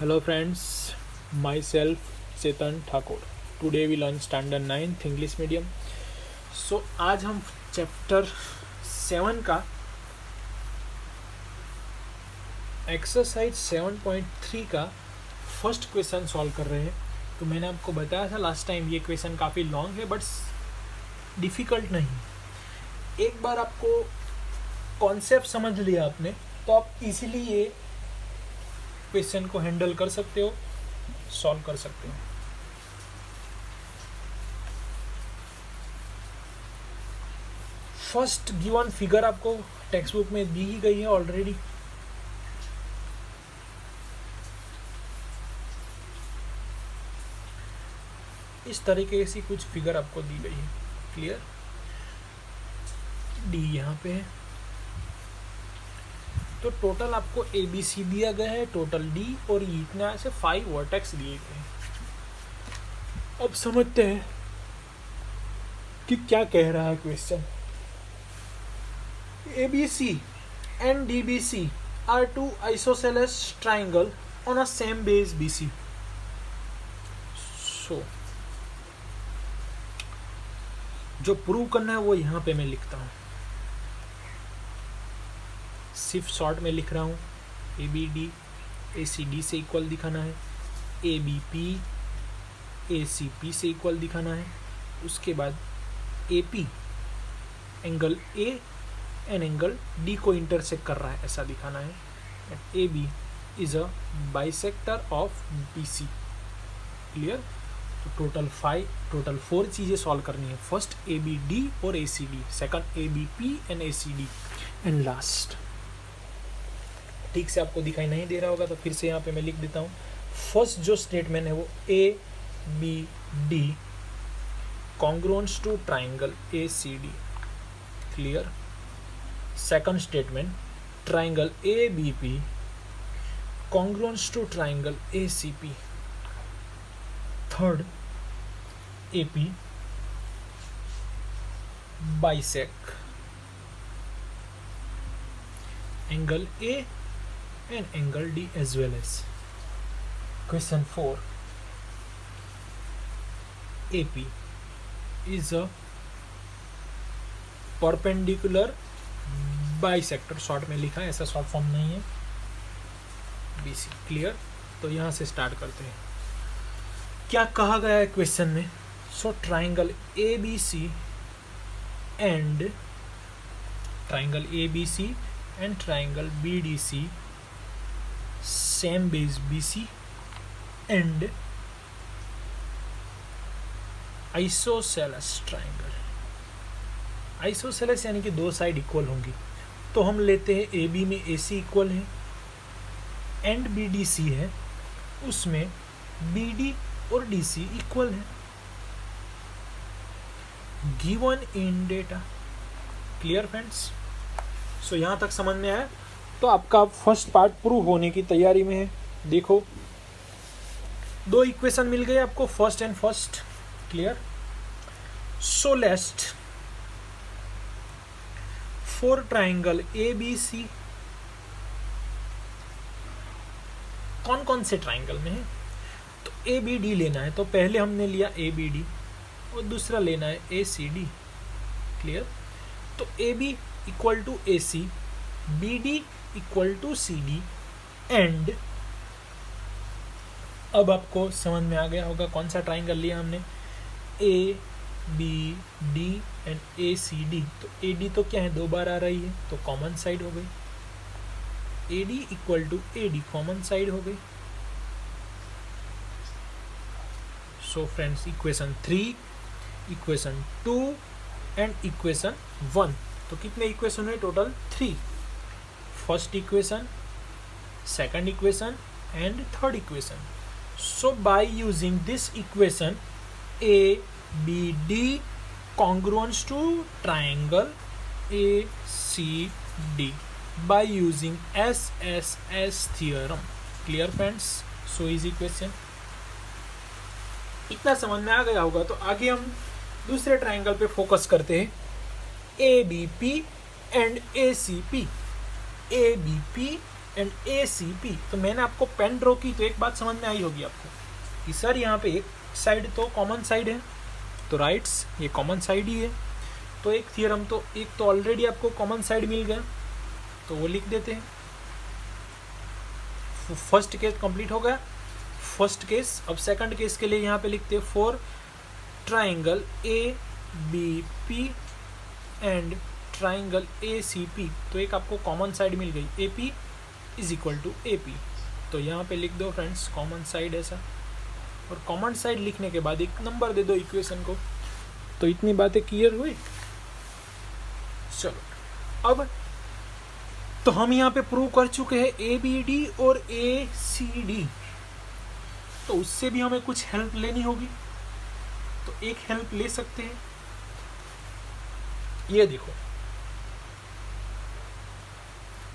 Hello friends, myself Chetan Thakur. Today we learn standard 9th English medium. So आज हम chapter 7 का exercise 7.3 का first question solve कर रहे हैं. तो मैंने आपको बताया था लास्ट टाइम ये क्वेश्चन काफ़ी लॉन्ग है बट डिफ़िकल्ट नहीं. एक बार आपको कॉन्सेप्ट समझ लिया आपने तो आप इजीली ये क्वेश्चन को हैंडल कर सकते हो, सॉल्व कर सकते हो. फर्स्ट गिवन फिगर आपको टेक्स्ट बुक में दी ही गई है ऑलरेडी. इस तरीके से कुछ फिगर आपको दी गई है. क्लियर. डी यहाँ पे है. तो टोटल आपको ए बी सी दिया गया है, टोटल डी, और इतना से 5 वर्टेक्स दिए गए हैं. अब समझते हैं कि क्या कह रहा है question. A B C and D B C are two isosceles triangle on a same base B C. So जो प्रूव करना है वो यहाँ पे मैं लिखता हूँ. सिर्फ शॉर्ट में लिख रहा हूँ. A B D A C D से इक्वल दिखाना है. A B P A C P से इक्वल दिखाना है. उसके बाद A P angle A and angle D को इंटरसेक्ट कर रहा है ऐसा दिखाना है. A B is a bisector of B C. Clear. तो टोटल 4 चीज़ें सॉल्व करनी है. फर्स्ट ए बी डी और A C D, second A B P and A C D, and last. ठीक से आपको दिखाई नहीं दे रहा होगा तो फिर से यहाँ पे मैं लिख देता हूँ. फर्स्ट जो स्टेटमेंट है वो A B D congruence to triangle A C D. Clear. Second statement triangle A B P congruence to triangle A C P. Third A P bisect angle A and angle D as well as. Question 4. AP is a perpendicular bisector. Short में लिखा है, ऐसा short form नहीं है. BC. Clear. तो यहाँ से start करते हैं. क्या कहा गया है क्वेश्चन में. So triangle ABC and triangle ABC and triangle BDC same base BC and isosceles triangle. Isosceles यानी कि दो साइड इक्वल होंगी. तो हम लेते हैं ए बी में ए सी इक्वल है एंड बी डी सी है, उसमें बी डी और डी सी इक्वल है given in data. Clear friends. So यहाँ तक समझ में आया. तो आपका फर्स्ट पार्ट प्रूव होने की तैयारी में है. देखो 2 इक्वेशन मिल गए आपको, first and first. Clear. So let's for triangle A B C, कौन कौन से ट्राइंगल में है. तो ए बी डी लेना है. तो पहले हमने लिया ए बी डी और दूसरा लेना है ए सी डी. क्लियर. तो A B equal to A C, B D equal to C D, and अब आपको समझ में आ गया होगा कौन सा ट्राइंगल लिया हमने. A B D and A C D. तो ए डी तो क्या है, 2 बार आ रही है तो कॉमन साइड हो गई. A D equal to A D common side हो गई. So friends equation 3, equation 2 and equation 1. तो कितने इक्वेशन है total? 3. First equation, second equation and third equation. So by using this equation A B D congruence to triangle A C D by using SSS theorem. Clear friends? So easy question. इतना समझ में आ गया होगा. तो आगे हम दूसरे ट्राइंगल पे फोकस करते हैं. A B P and A C P. A B P and ACP। तो मैंने आपको पेन ड्रॉ की तो एक बात समझ में आई होगी आपको कि सर यहाँ पे एक साइड तो कॉमन साइड है, तो राइट्स ये कॉमन साइड ही है, तो एक थियरम तो एक तो ऑलरेडी आपको कॉमन साइड मिल गया, तो वो लिख देते हैं। फर्स्ट केस कंप्लीट हो गया, फर्स्ट केस। अब सेकंड केस के लिए यहाँ पे लिखते हैं for triangle ABP and triangle ACP। तो एक आपको कॉमन साइड मिल गई, AP is equal to AP। तो यहाँ पे लिख दो फ्रेंड्स कॉमन साइड ऐसा, और कॉमन साइड लिखने के बाद एक नंबर दे दो इक्वेशन को। तो इतनी बातें क्लियर हुई। चलो अब तो हम यहाँ पे प्रूव कर चुके हैं ABD और ACD, तो उससे भी हमें कुछ हेल्प लेनी होगी। तो एक हेल्प ले सकते हैं, ये देखो,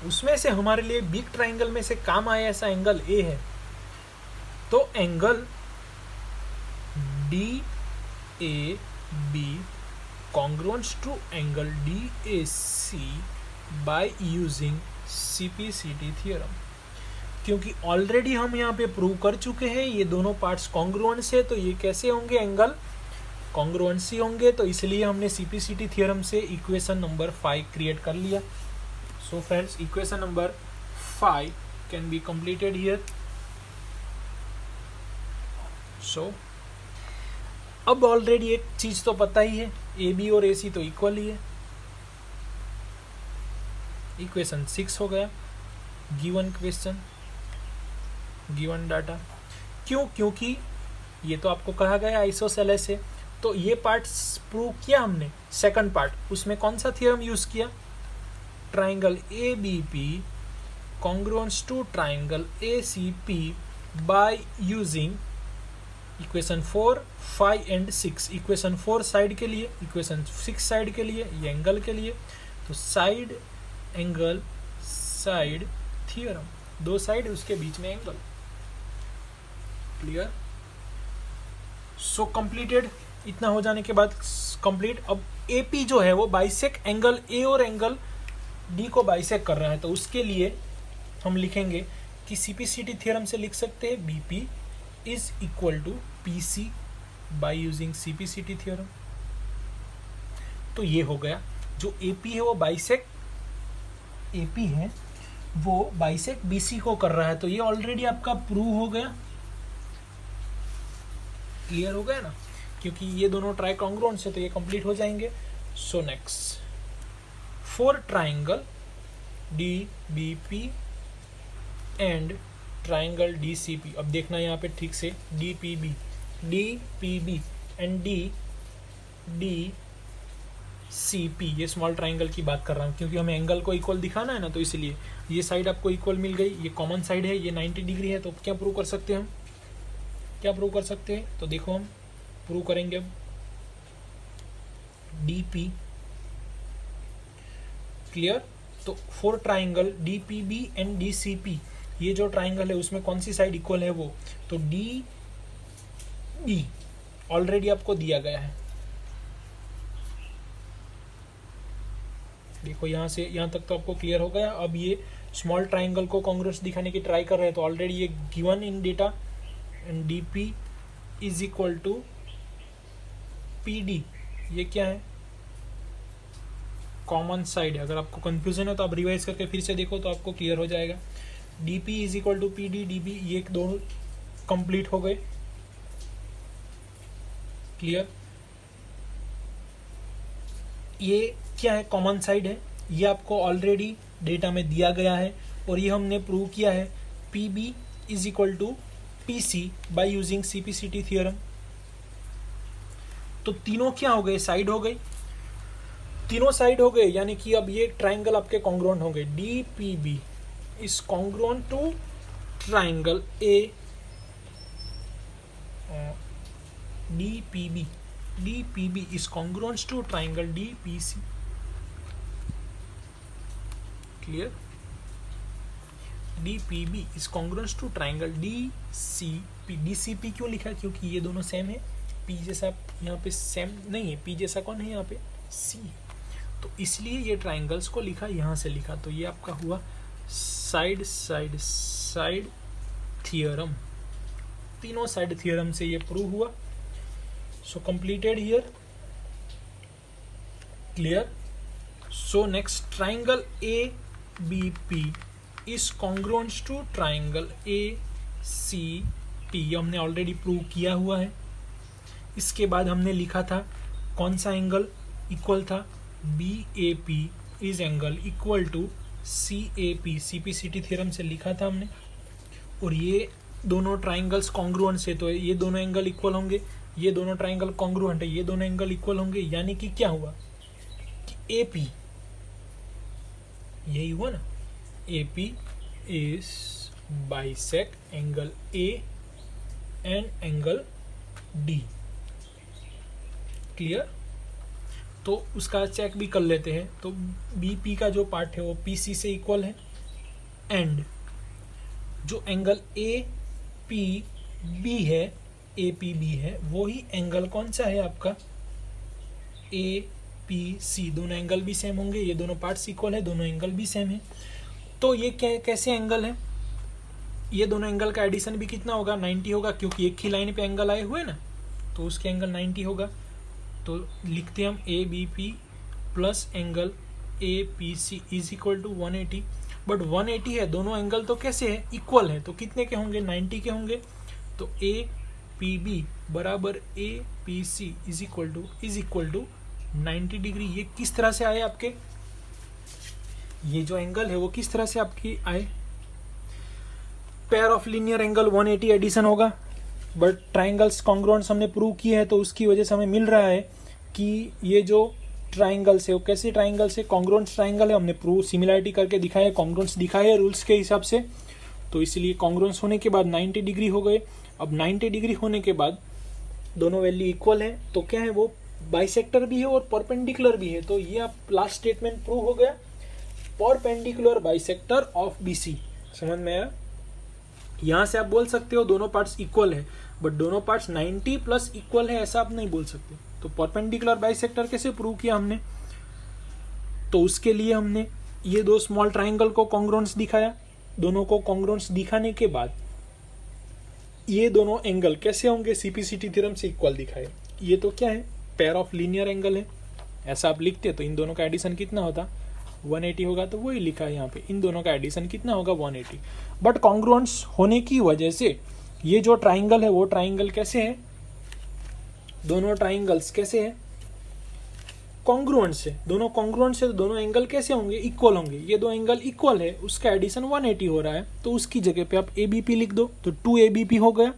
उसमें से हमारे लिए बिग ट्राइंगल में से काम आया ऐसा एंगल A है, तो angle DAB congruent to angle DAC by using CPCT theorem. क्योंकि ऑलरेडी हम यहाँ पे प्रूव कर चुके हैं ये दोनों पार्ट्स कॉन्ग्रुएंट है, तो ये कैसे होंगे, एंगल कॉन्ग्रुएंसी होंगे, तो इसलिए हमने CPCT थ्योरम से इक्वेशन नंबर 5 क्रिएट कर लिया। So friends equation number 5 can be completed here. So अब ऑलरेडी एक चीज तो पता ही है, AB और AC तो इक्वल ही है। इक्वेशन 6 हो गया, गिवन क्वेश्चन, गिवन डाटा। क्यों? क्योंकि ये तो आपको कहा गया आइसोसेलेस है, तो ये पार्ट प्रूव किया हमने। सेकंड पार्ट उसमें कौन सा थ्योरम यूज किया, triangle ABP congruent to triangle ACP by using equation 4, 5 and 6। Equation 4 side के लिए, इक्वेशन 6 साइड के लिए, ये एंगल के लिए। तो साइड एंगल साइड थ्योरम, दो साइड उसके बीच में एंगल। क्लियर? सो कंप्लीटेड। इतना हो जाने के बाद कंप्लीट। अब AP जो है वो बाइसेक एंगल A और एंगल D को बाइसेक कर रहा है, तो उसके लिए हम लिखेंगे कि CPCT थ्योरम से लिख सकते हैं BP is equal to PC by using CPCT theorem. तो ये हो गया, जो AP है वो बाइसेक AP है वो बाइसेक BC को कर रहा है, तो ये ऑलरेडी आपका प्रूव हो गया। क्लियर हो गया ना, क्योंकि ये दोनों ट्राई कॉन्ग्रुएंट से, तो ये कंप्लीट हो जाएंगे। So next for triangle DBP and triangle DCP। अब देखना यहाँ पे ठीक से, DPB एंड DCP, ये स्मॉल ट्राइंगल की बात कर रहा हूँ, क्योंकि हमें एंगल को इक्वल दिखाना है ना, तो इसलिए ये साइड आपको इक्वल मिल गई, ये कॉमन साइड है, ये 90 डिग्री है। तो क्या प्रूव कर सकते हैं हम, क्या प्रूव कर सकते हैं, तो देखो हम प्रूव करेंगे अब DP। क्लियर? तो for triangle DPB and DCP, ये जो ट्राइंगल है उसमें कौन सी साइड इक्वल है वो, तो DB ऑलरेडी आपको दिया गया है। देखो यहाँ से यहाँ तक तो आपको क्लियर हो गया। अब ये स्मॉल ट्राइंगल को कॉन्ग्रुएंट दिखाने की ट्राई कर रहे हैं, तो ऑलरेडी ये given in data, and DP is equal to PD। ये क्या है, कॉमन साइड है। अगर आपको कंफ्यूजन है तो आप रिवाइज करके फिर से देखो तो आपको क्लियर हो जाएगा। DP is equal to PD DB, ये दोनों कंप्लीट हो गए। क्लियर? ये क्या है, कॉमन साइड है, ये आपको ऑलरेडी डेटा में दिया गया है, और ये हमने प्रूव किया है PB is equal to PC by using CPCT theorem. तो तीनों क्या हो गए, साइड हो गई, तीनों साइड हो गए, यानी कि अब ये ट्राइंगल आपके कॉन्ग्रुएंट होंगे। DPB is congruent to triangle DPB is congruent to triangle DPC। Clear? DPB is congruent to triangle DCP। DCP क्यों लिखा, क्योंकि ये दोनों सेम है, P जैसा यहाँ पे सेम नहीं है, P जैसा कौन है यहाँ पे, C, तो इसलिए ये ट्राइंगल्स को लिखा, यहाँ से लिखा। तो ये आपका हुआ साइड साइड साइड थियरम, तीनों साइड थियरम से ये प्रूव हुआ. So completed here. Clear. So next, triangle ABP is congruent to triangle ACP. हमने ऑलरेडी प्रूव किया हुआ है. इसके बाद हमने लिखा था कौन सा एंगल इक्वल था, BAP is angle equal to CAP, CPCT theorem से लिखा था हमने. और ये दोनों ट्राइंगल्स कॉन्ग्रुएंट से, तो ये दोनों एंगल इक्वल होंगे, ये दोनों ट्राइंगल कॉन्ग्रुएंट है, ये दोनों एंगल इक्वल होंगे. यानी कि क्या हुआ कि AP, यही हुआ ना, AP is bisect angle A and angle D. Clear. तो उसका चेक भी कर लेते हैं. तो BP का जो पार्ट है वो PC से इक्वल है, एंड जो एंगल APB है, APB है, वो ही एंगल कौन सा है आपका, APC. दोनों एंगल भी सेम होंगे, ये दोनों पार्ट्स इक्वल है, दोनों एंगल भी सेम है. तो ये कैसे एंगल है, ये दोनों एंगल का एडिशन भी कितना होगा, 90 होगा, क्योंकि एक ही लाइन पे एंगल आए हुए ना, तो उसके एंगल 90 होगा. तो लिखते हैं हम ABP plus angle APC is equal to 180. But 180 है, दोनों एंगल तो कैसे है, इक्वल है, तो कितने के होंगे, 90 के होंगे. तो APB बराबर APC is equal to 90 degree. ये किस तरह से आए आपके, ये जो एंगल है वो किस तरह से आपकी आए, pair of linear angle 180 addition होगा. बट ट्राइंगल्स कॉन्ग्रुएंट्स हमने प्रूव किए हैं, तो उसकी वजह से हमें मिल रहा है कि ये जो ट्राइंगल्स है वो कैसे ट्राइंगल्स है, कॉन्ग्रुएंट्स ट्राइंगल है. हमने प्रूव सिमिलरिटी करके दिखाया, कॉन्ग्रुएंट्स दिखाए है रूल्स के हिसाब से. तो इसलिए कॉन्ग्रुएंट्स होने के बाद 90 डिग्री हो गए. अब 90 डिग्री होने के बाद दोनों वैल्यू इक्वल है, तो क्या है, वो बाइसेक्टर भी है और परपेंडिकुलर भी है. तो ये आप लास्ट स्टेटमेंट प्रूव हो गया, परपेंडिकुलर बाइसेक्टर ऑफ BC. समझ में आया. यहां से आप बोल सकते हो दोनों पार्ट्स इक्वल है, बट दोनों पार्ट्स 90 प्लस इक्वल है ऐसा आप नहीं बोल सकते. तो परपेंडिकुलर बाइसेक्टर कैसे प्रूव किया हमने, तो उसके लिए हमने ये दो स्मॉल ट्राइंगल को कॉन्ग्रुएंट्स दिखाया. दोनों को कॉन्ग्रुएंट्स दिखाने के बाद ये दोनों एंगल कैसे होंगे, CPCT थ्योरम से इक्वल दिखाए. ये तो क्या है, पेयर ऑफ लीनियर एंगल है, ऐसा आप लिखते तो इन दोनों का एडिशन कितना होता, 180 होगा. तो वही लिखा है यहाँ पे, इन दोनों का एडिशन कितना होगा, 180. बट कॉन्ग्रुएंट्स होने की वजह से ये जो ट्राइंगल है वो ट्राइंगल कैसे है, दोनों ट्राइंगल्स कैसे है, कॉन्ग्रुएंट से. दोनों कॉन्ग्रुएंट से, तो दोनों एंगल कैसे होंगे, इक्वल होंगे. ये दो एंगल इक्वल है, उसका एडिशन 180 हो रहा है, तो उसकी जगह पे आप ABP लिख दो, तो 2ABP हो गया.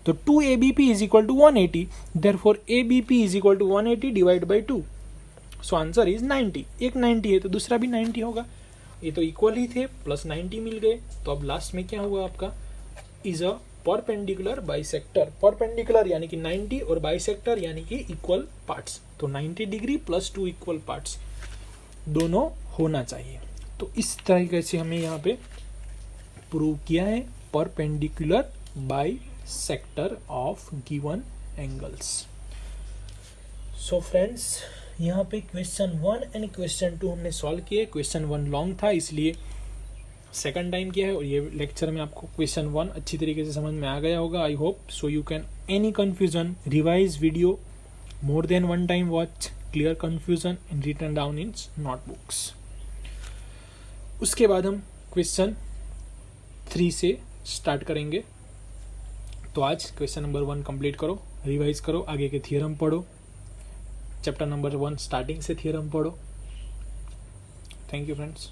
तो 2ABP is equal to 180, therefore ABP is equal to 180 divide by 2. So answer is 90. एक 90 है तो दूसरा भी 90 होगा. ये तो इक्वल ही थे, प्लस 90 मिल गए. तो अब लास्ट में क्या हुआ आपका, is a perpendicular bisector. Perpendicular यानी कि 90 और बाइसेक्टर यानी कि इक्वल पार्ट्स. तो 90 डिग्री प्लस 2 इक्वल पार्ट्स दोनों होना चाहिए. तो इस तरीके से हमें यहाँ पे प्रूव किया है perpendicular bisector of given angles. So friends, यहाँ पे क्वेश्चन 1 एंड क्वेश्चन 2 हमने सॉल्व किए. क्वेश्चन 1 लॉन्ग था इसलिए सेकंड टाइम किया है, और ये लेक्चर में आपको क्वेश्चन 1 अच्छी तरीके से समझ में आ गया होगा, I hope. So you can any confusion revise video more than 1 time, watch clear confusion and written down in notebooks. उसके बाद हम क्वेश्चन 3 से स्टार्ट करेंगे. तो आज क्वेश्चन नंबर 1 कंप्लीट करो, रिवाइज करो, आगे के थियरम पढ़ो, चैप्टर नंबर 1 स्टार्टिंग से थियरम पढ़ो. Thank you friends.